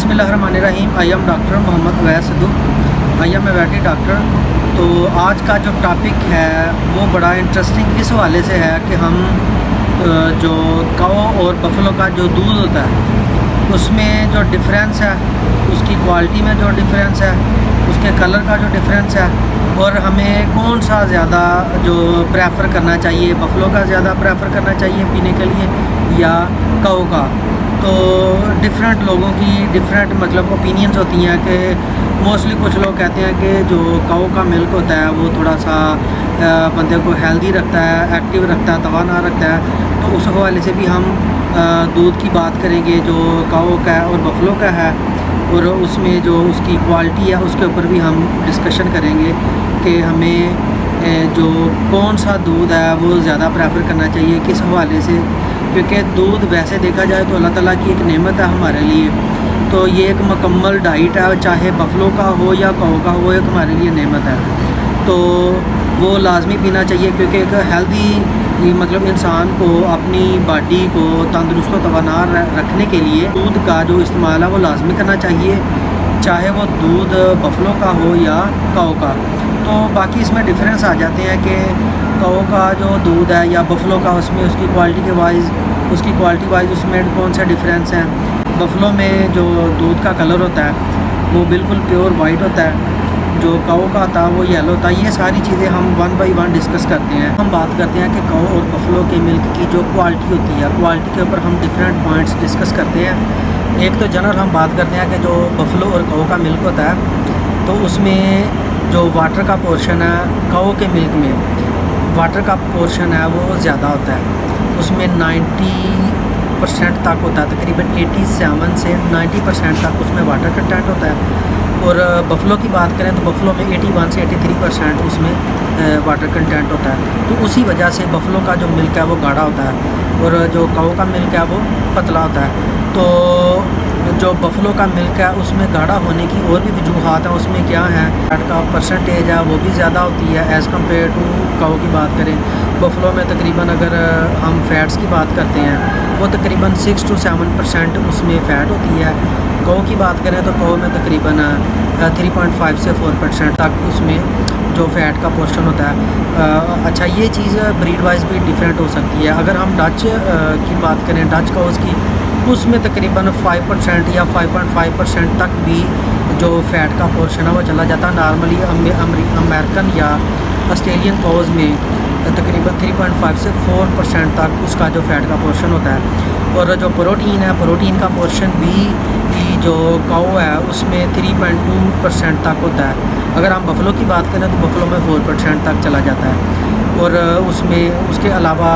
बिस्मिल्लाहिर्रहमानिर्रहीम। I am doctor Mohammad Awais Sidhu. I am a veterinary doctor. तो आज का जो टॉपिक है वो बड़ा इंटरेस्टिंग इस हवाले से है कि हम जो काऊ और बफलो का जो दूध होता है उसमें जो डिफरेंस है, उसकी क्वालिटी में जो डिफरेंस है, उसके कलर का जो डिफरेंस है और हमें कौन सा ज़्यादा जो प्रेफर करना चाहिए, बफलो का ज़्यादा प्रेफर करना चाहिए पीने के लिए या काऊ का। तो डिफरेंट लोगों की डिफरेंट ओपिनियंस होती हैं कि मोस्टली कुछ लोग कहते हैं कि जो काऊ का मिल्क होता है वो थोड़ा सा बंदे को हेल्दी रखता है, एक्टिव रखता है, तवाना रखता है। तो उस हवाले से भी हम दूध की बात करेंगे जो काऊ का और बफलो का है, और उसमें जो उसकी क्वालिटी है उसके ऊपर भी हम डिस्कशन करेंगे कि हमें जो कौन सा दूध है वो ज़्यादा प्रेफर करना चाहिए, किस हवाले से। क्योंकि दूध वैसे देखा जाए तो अल्लाह ताला की एक नेमत है हमारे लिए। तो ये एक मुकम्मल डाइट है, चाहे बफलो का हो या काऊ का हो, एक हमारे लिए नेमत है। तो वो लाजमी पीना चाहिए क्योंकि एक हेल्दी इंसान को अपनी बॉडी को तंदुरुस्त व तवानार रखने के लिए दूध का जो इस्तेमाल है वो लाजमी करना चाहिए, चाहे वो दूध बफलो का हो या काऊ का। तो बाकी इसमें डिफरेंस आ जाते हैं कि काऊ का जो दूध है या बफलो का, उसमें उसकी क्वालिटी वाइज उसमें कौन सा डिफरेंस है। बफलो में जो दूध का कलर होता है वो बिल्कुल प्योर वाइट होता है, जो काऊ का था वो येलो होता है। ये सारी चीज़ें हम वन बाई वन डिस्कस करते हैं। हम बात करते हैं कि काऊ और बफलो के मिल्क की जो क्वालिटी होती है, क्वालिटी के ऊपर हम डिफरेंट पॉइंट्स डिस्कस करते हैं। एक तो जनरल हम बात करते हैं कि जो बफलो और काऊ का मिल्क होता है तो उसमें जो वाटर का पोर्शन है, काऊ के मिल्क में वाटर का पोर्शन है वो ज़्यादा होता है, उसमें 90% तक होता है, तकरीबन 87 से 90% तक उसमें वाटर कंटेंट होता है। और बफलो की बात करें तो बफलो में 81 से 83% उसमें वाटर कंटेंट होता है। तो उसी वजह से बफलो का जो मिल्क है वो गाढ़ा होता है और जो काऊ का मिल्क है वो पतला होता है। तो जो बफलो का मिल्क है उसमें गाढ़ा होने की और भी वजूहात हैं। उसमें क्या है, फैट का परसेंटेज है वो भी ज़्यादा होती है एज़ कम्पेयर टू काऊ की बात करें। बफलो में तकरीबन अगर हम फ़ैट्स की बात करते हैं वो तकरीबन 6 to 7% उसमें फ़ैट होती है। काऊ की बात करें तो काऊ में तकरीबन 3.5 से 4% तक उसमें जो फ़ैट का पोर्शन होता है। अच्छा, ये चीज़ ब्रीड वाइज भी डिफरेंट हो सकती है। अगर हम डच की बात करें, डच काउस की, उसमें तकरीबन 5% या 5.5% तक भी जो फ़ैट का पोर्शन है वो चला जाता है। नॉर्मली अमेरिकन या ऑस्ट्रेलियन काउस में तकरीबन 3.5 से 4% तक उसका जो फ़ैट का पोर्शन होता है। और जो प्रोटीन है, प्रोटीन का पोर्शन भी जो काऊ है उसमें 3.2% तक होता है। अगर हम बफलो की बात करें तो बफलो में 4% तक चला जाता है। और उसमें उसके अलावा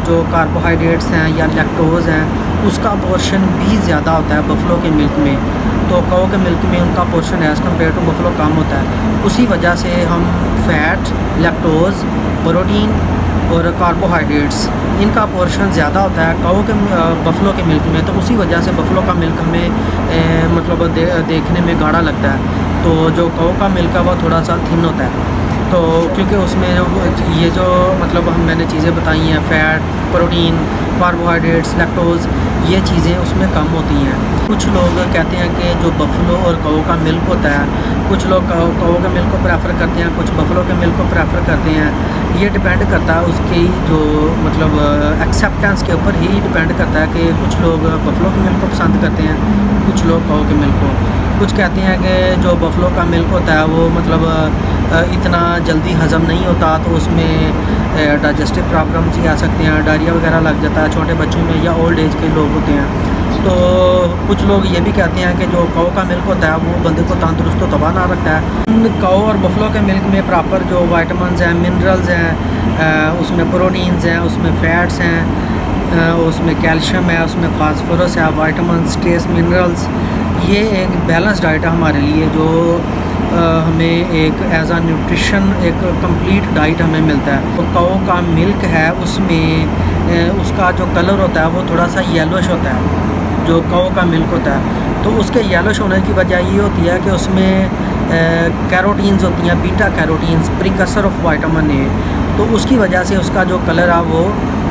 जो कार्बोहाइड्रेट्स हैं या लैक्टोज़ हैं उसका पोर्शन भी ज़्यादा होता है बफलो के मिल्क में। तो काऊ के मिल्क में उनका portion as compare to buffalo कम होता है। उसी वजह से हम फ़ैट, लैक्टोज़, प्रोटीन और कार्बोहाइड्रेट्स इनका पोर्शन ज़्यादा होता है काऊ के बफलो के मिल्क में। तो उसी वजह से बफलो का मिल्क हमें देखने में गाढ़ा लगता है। तो जो काऊ का मिल्क है वो थोड़ा सा थिन होता है। तो क्योंकि उसमें जो मैंने चीज़ें बताई हैं, फ़ैट, प्रोटीन, कार्बोहाइड्रेट्स, लैक्टोज़, ये चीज़ें उसमें कम होती हैं। कुछ लोग कहते हैं कि जो बफलो और काऊ का मिल्क होता है, कुछ लोग काऊ के मिल्क को प्रेफर करते हैं, कुछ बफलो के मिल्क को प्रेफर करते हैं। ये डिपेंड करता है उसकी जो एक्सेप्टेंस के ऊपर ही डिपेंड करता है कि कुछ लोग बफलो के मिल्क को पसंद करते हैं, कुछ लोग काऊ के मिल्क को। कुछ कहते हैं कि जो बफलो का मिल्क होता है वो इतना जल्दी हज़म नहीं होता, तो उसमें डाइजेस्टिव प्रॉब्लम्स ही आ सकते हैं, डायरिया वगैरह लग जाता है छोटे बच्चों में या ओल्ड एज के लोग होते हैं। तो कुछ लोग ये भी कहते हैं कि जो काऊ का मिल्क होता है वो बंदे को तंदुरुस्त व तवाना रखता है। काऊ और बफलो के मिल्क में प्रॉपर जो वाइटामिन्स हैं, मिनरल्स हैं, उसमें प्रोटीन्स हैं, उसमें फ़ैट्स हैं, उसमें कैल्शियम है, उसमें फास्फोरस है, वाइटामिन्स, ट्रेस मिनरल्स। ये एक बैलेंस डाइट है हमारे लिए, जो हमें एक एज आ न्यूट्रिशन एक कंप्लीट डाइट हमें मिलता है। तो काऊ का मिल्क है उसमें उसका जो कलर होता है वो थोड़ा सा येलोश होता है, जो काऊ का मिल्क होता है। तो उसके येलोश होने की वजह ये होती है कि उसमें कैरोटीन्स होती हैं, beta carotenes, precursor of vitamin A. तो उसकी वजह से उसका जो कलर है वो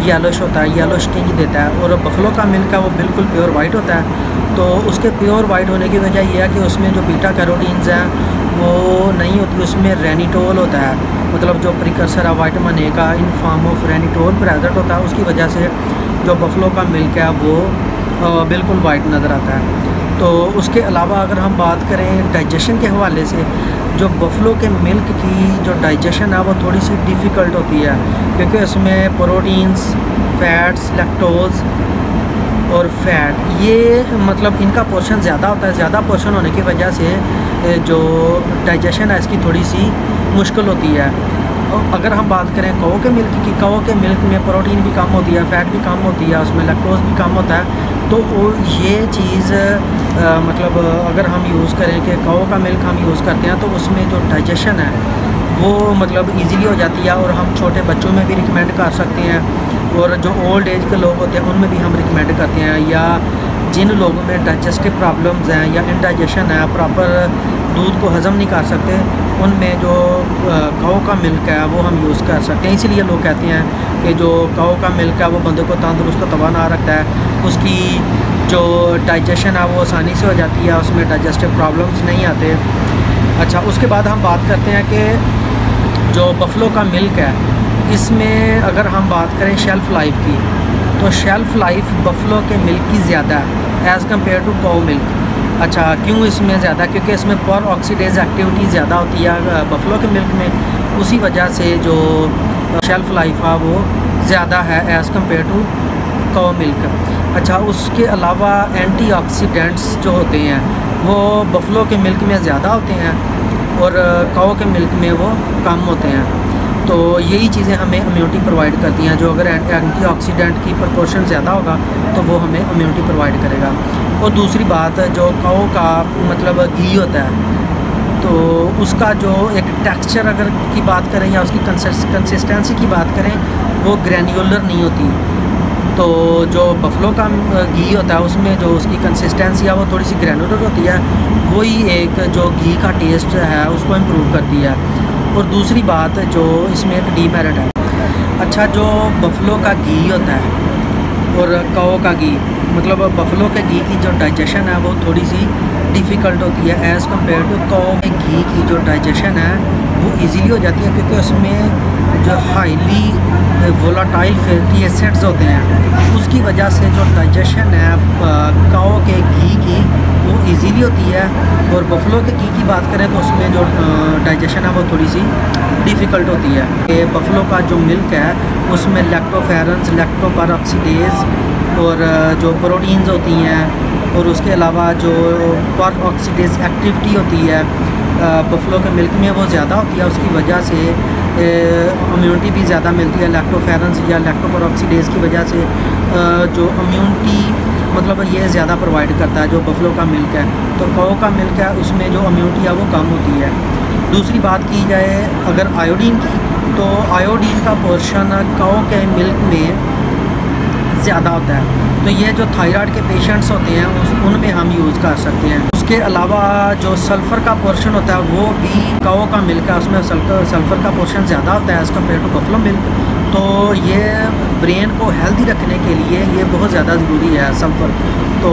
येलोश होता है, येलो स्टिंज देता है। और बफलो का मिल्क है वो बिल्कुल प्योर वाइट होता है। तो उसके प्योर वाइट होने की वजह यह है कि उसमें जो बीटा कैरोटीन्स हैं वो नहीं होती, उसमें रेनिटोल होता है, मतलब जो प्रिकर्सर है विटामिन ए का, इन फॉर्म ऑफ रेनिटोल प्रेजेंट होता है। उसकी वजह से जो बफलो का मिल्क है वो बिल्कुल वाइट नज़र आता है। तो उसके अलावा अगर हम बात करें डाइजेशन के हवाले से, जो बफलो के मिल्क की जो डाइजेशन है वो थोड़ी सी डिफ़िकल्ट होती है, क्योंकि उसमें प्रोटीन्स, फैट्स, लैक्टोज और फैट ये मतलब इनका पोर्शन ज़्यादा होता है। ज़्यादा पोर्शन होने की वजह से जो डाइजेशन है इसकी थोड़ी सी मुश्किल होती है। अगर हम बात करें कौ के मिल्क की, कौ के मिल्क में प्रोटीन भी कम होती है, फ़ैट भी कम होती है, उसमें लैक्टोज भी कम होता है। तो ये चीज़ मतलब अगर हम यूज़ करें कि कौ का मिल्क हम यूज़ करते हैं तो उसमें जो डाइजेशन है वो मतलब इजीली हो जाती है। और हम छोटे बच्चों में भी रिकमेंड कर सकते हैं, और जो ओल्ड एज के लोग होते हैं उनमें भी हम रिकमेंड करते हैं, या जिन लोगों में डाइजेस्टिव प्रॉब्लम्स हैं या इंडाइजेशन है, प्रॉपर दूध को हज़म नहीं कर सकते, उनमें जो कौ का मिल्क है वो हम यूज़ कर सकते हैं। इसीलिए लोग कहते हैं कि जो कौ का मिल्क है वो बंदे को तंदुरुस्त और तवाना रखता है, उसकी जो डाइजेशन है वो आसानी से हो जाती है, उसमें डाइजेस्टिव प्रॉब्लम्स नहीं आते। अच्छा, उसके बाद हम बात करते हैं कि जो बफलो का मिल्क है इसमें अगर हम बात करें शेल्फ़ लाइफ की, तो शेल्फ़ लाइफ बफलो के मिल्क की ज़्यादा है एज़ कम्पेयर टू कौ मिल्क। अच्छा, क्यों इसमें ज़्यादा? क्योंकि इसमें पर ऑक्सीडेज एक्टिविटी ज़्यादा होती है बफलो के मिल्क में, उसी वजह से जो शेल्फ़ लाइफ है वो ज़्यादा है एज़ कम्पेयर टू कौ मिल्क। अच्छा, उसके अलावा एंटीऑक्सीडेंट्स जो होते हैं वो बफलो के मिल्क में ज़्यादा होते हैं और कौ के मिल्क में वो कम होते हैं। तो यही चीज़ें हमें इम्यूनिटी प्रोवाइड करती हैं। जो अगर एंटीऑक्सीडेंट की प्रपोर्शन ज़्यादा होगा तो वो हमें इम्यूनिटी प्रोवाइड करेगा। और दूसरी बात, जो कौ का मतलब घी होता है तो उसका जो एक टेक्सचर अगर की बात करें या उसकी कंसिस्टेंसी की बात करें, वो ग्रैन्युलर नहीं होती। तो जो बफलो का घी होता है उसमें जो उसकी कंसिस्टेंसी है वो थोड़ी सी ग्रैन्युलर होती है, वही एक जो घी का टेस्ट है उसको इम्प्रूव करती है। और दूसरी बात जो इसमें एक डीमेरिट है, अच्छा जो बफलो का घी होता है और कौ का घी, मतलब बफलो के घी की जो डाइजेशन है वो थोड़ी सी डिफ़िकल्ट होती है एज़ कम्पेयर टू कौ के घी की जो डाइजेशन है वो इजीली हो जाती है, क्योंकि उसमें जो हाईली वोलाटाइल फैटी एसिड्स होते हैं उसकी वजह से जो डाइजेशन है कौ के घी की वो इजीली होती है। और बफलो के घी की बात करें तो उसमें जो डाइजेशन है वो थोड़ी सी डिफ़िकल्ट होती है। ये बफलो का जो मिल्क है उसमें लैक्टोफेरेंस, लैक्टोपेरोक्सीडेज और जो प्रोटीन्स होती हैं, और उसके अलावा जो पर ऑक्सीडेज एक्टिविटी होती है बफलो के मिल्क में वो ज़्यादा होती है। उसकी वजह से इम्यूनिटी भी ज़्यादा मिलती है। लैक्टोफेरेंस या लैक्टोपेरोक्सीडेज की वजह से जो इम्यूनिटी मतलब ये ज़्यादा प्रोवाइड करता है जो बफलो का मिल्क है। तो कौ का मिल्क है उसमें जो इम्यूनिटी है वो कम होती है। दूसरी बात की जाए अगर आयोडीन की, तो आयोडीन का पोर्शन कौ के मिल्क में ज़्यादा होता है। तो ये जो थायराइड के पेशेंट्स होते हैं उनमें हम यूज़ कर सकते हैं। उसके अलावा जो सल्फ़र का पोर्शन होता है वो भी कौ का मिल्क है उसमें सल्फ़र का पोर्शन ज़्यादा होता है as compare to buffalo milk. तो ये ब्रेन को हेल्दी रखने के लिए ये बहुत ज़्यादा ज़रूरी है सल्फ़र। तो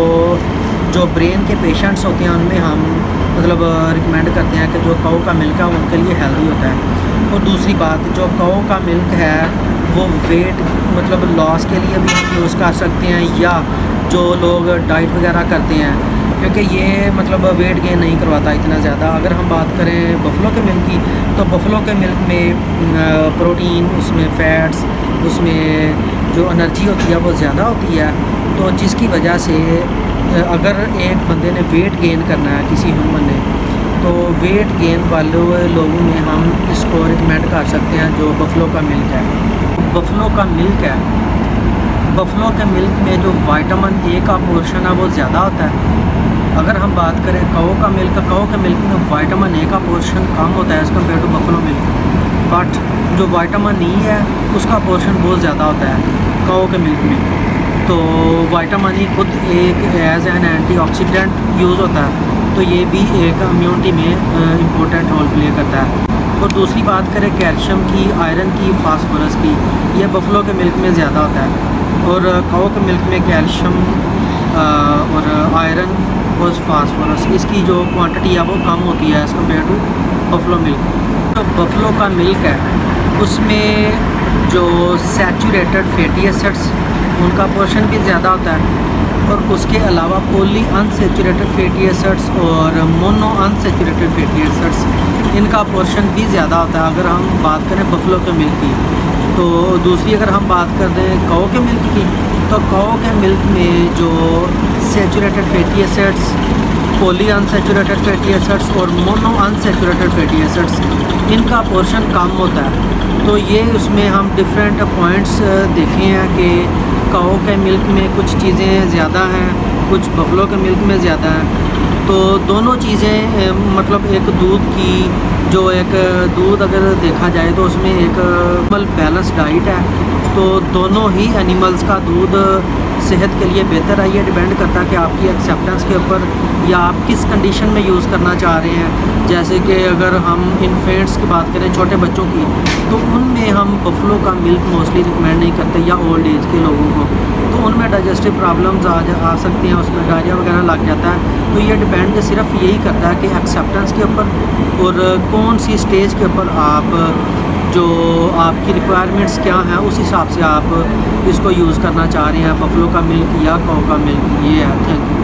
जो ब्रेन के पेशेंट्स होते हैं उनमें हम मतलब रिकमेंड करते हैं कि जो कौ का मिल्क है उनके लिए हेल्दी होता है। और दूसरी बात, जो कौ का मिल्क है वो वेट मतलब लॉस के लिए भी हम यूज़ कर सकते हैं, या जो लोग डाइट वगैरह करते हैं, क्योंकि ये मतलब वेट गेन नहीं करवाता इतना ज़्यादा। अगर हम बात करें बफलो के मिल्क की, तो बफलो के मिल्क में प्रोटीन, उसमें फ़ैट्स, उसमें जो एनर्जी होती है वो ज़्यादा होती है। तो जिसकी वजह से अगर एक बंदे ने वेट गेन करना है, किसी ह्यूमन ने, तो वेट गेन वाले लोगों में हम इसको रिकमेंड कर सकते हैं जो बफलो का मिल्क है। बफलो का मिल्क है, बफलो के मिल्क में जो विटामिन ए का पोर्शन है वो ज़्यादा होता है। अगर हम बात करें कौ का मिल्क, कौ के मिल्क में विटामिन ए का पोर्शन कम होता है as compare to buffalo milk, but जो विटामिन ई है उसका पोर्शन बहुत ज़्यादा होता है कौ के मिल्क में। तो विटामिन ई खुद एक एज एन एंटीऑक्सीडेंट यूज़ होता है, तो ये भी एक इम्यूनिटी में इम्पोर्टेंट रोल प्ले करता है। और दूसरी बात करें कैल्शियम की, आयरन की, फास्फोरस की, ये बफलो के मिल्क में ज़्यादा होता है और काऊ के मिल्क में कैल्शियम और आयरन और फास्फोरस इसकी जो क्वांटिटी है वो कम होती है as compare to buffalo milk. जो बफलो का मिल्क है उसमें जो सैचुरेटेड फैटी एसिड्स उनका पोर्शन भी ज़्यादा होता है और उसके अलावा पॉली अनसेचुरेटेड फैटी एसिड्स और मोनो अनसेचुरेटेड फैटी एसिड्स इनका पोर्शन भी ज़्यादा होता है अगर हम बात करें बफलो के मिल्क की। तो दूसरी अगर हम बात कर दें काऊ के मिल्क की, तो काऊ के मिल्क में जो saturated fatty acids, poly unsaturated fatty acids और मोनो अनसेचुरेटेड फैटी एसिड्स इनका पोर्शन कम होता है। तो ये उसमें हम डिफरेंट पॉइंट्स देखे हैं कि काऊ के मिल्क में कुछ चीज़ें ज़्यादा हैं, कुछ बफलो के मिल्क में ज़्यादा हैं। तो दोनों चीज़ें मतलब एक दूध की जो एक दूध अगर देखा जाए तो उसमें एक बैलेंस डाइट है, तो दोनों ही एनिमल्स का दूध सेहत के लिए बेहतर है। ये डिपेंड करता है कि आपकी एक्सेप्टेंस के ऊपर या आप किस कंडीशन में यूज़ करना चाह रहे हैं। जैसे कि अगर हम इन्फेंट्स की बात करें, छोटे बच्चों की, तो उनमें हम बफलो का मिल्क मोस्टली रिकमेंड नहीं करते या ओल्ड एज के लोगों को, तो उनमें डाइजेस्टिव प्रॉब्लम्स आ सकती हैं, उसमें डायरिया वगैरह लग जाता है। तो ये डिपेंड सिर्फ यही करता है कि एक्सेप्टेंस के ऊपर और कौन सी स्टेज के ऊपर आप जो आपकी रिक्वायरमेंट्स क्या हैं उस हिसाब से आप इसको यूज़ करना चाह रहे हैं, बफलो का मिल्क या काऊ का मिल्क। ये है। Thank you.